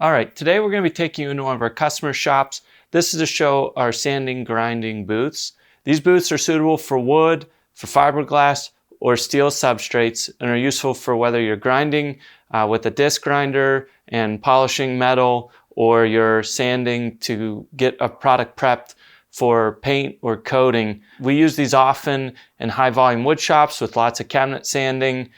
All right, today we're going to be taking you into one of our customer shops. This is to show our sanding grinding booths. These booths are suitable for wood, for fiberglass, or steel substrates and are useful for whether you're grinding with a disc grinder and polishing metal, or you're sanding to get a product prepped for paint or coating. We use these often in high volume wood shops with lots of cabinet sanding,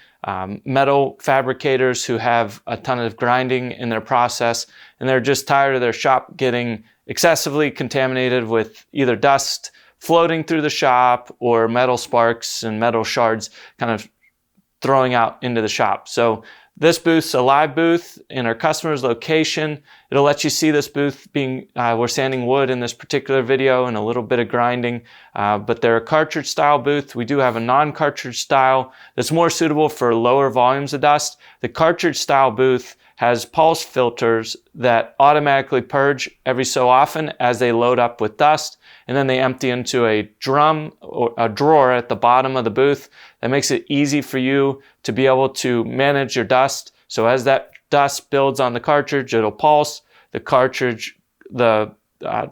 metal fabricators who have a ton of grinding in their process, and they're just tired of their shop getting excessively contaminated with either dust floating through the shop or metal sparks and metal shards kind of throwing out into the shop. So this booth's a live booth in our customer's location. It'll let you see this booth being, we're sanding wood in this particular video and a little bit of grinding, but they're a cartridge style booth. We do have a non-cartridge style that's more suitable for lower volumes of dust. The cartridge style booth has pulse filters that automatically purge every so often as they load up with dust, and then they empty into a drum or a drawer at the bottom of the booth. That makes it easy for you to be able to manage your dust. So as that dust builds on the cartridge, it'll pulse. The cartridge, the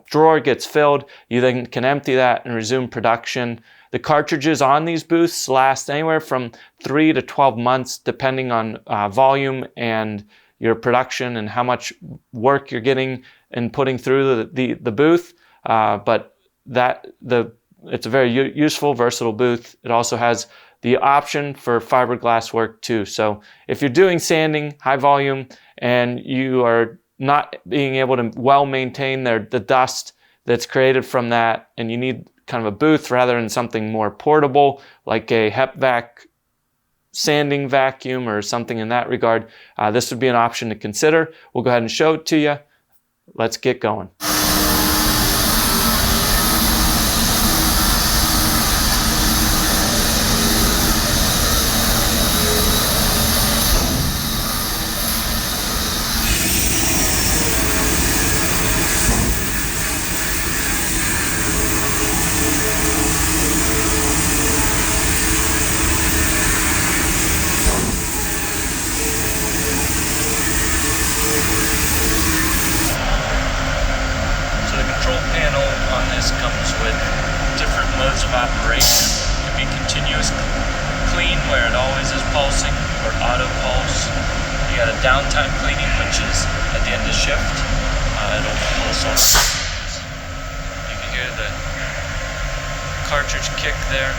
drawer gets filled. You then can empty that and resume production. The cartridges on these booths last anywhere from 3 to 12 months, depending on volume and your production and how much work you're getting and putting through the booth. But it's a very useful, versatile booth. It also has the option for fiberglass work too. So if you're doing sanding, high volume, and you are not being able to well maintain the dust that's created from that, and you need kind of a booth rather than something more portable like a HepVac sanding vacuum or something in that regard, this would be an option to consider. We'll go ahead and show it to you. Let's get going. This comes with different modes of operation. It can be continuous clean, where it always is pulsing, or auto pulse. You got a downtime cleaning, which is at the end of shift. It'll pulse on. You can hear the cartridge kick there.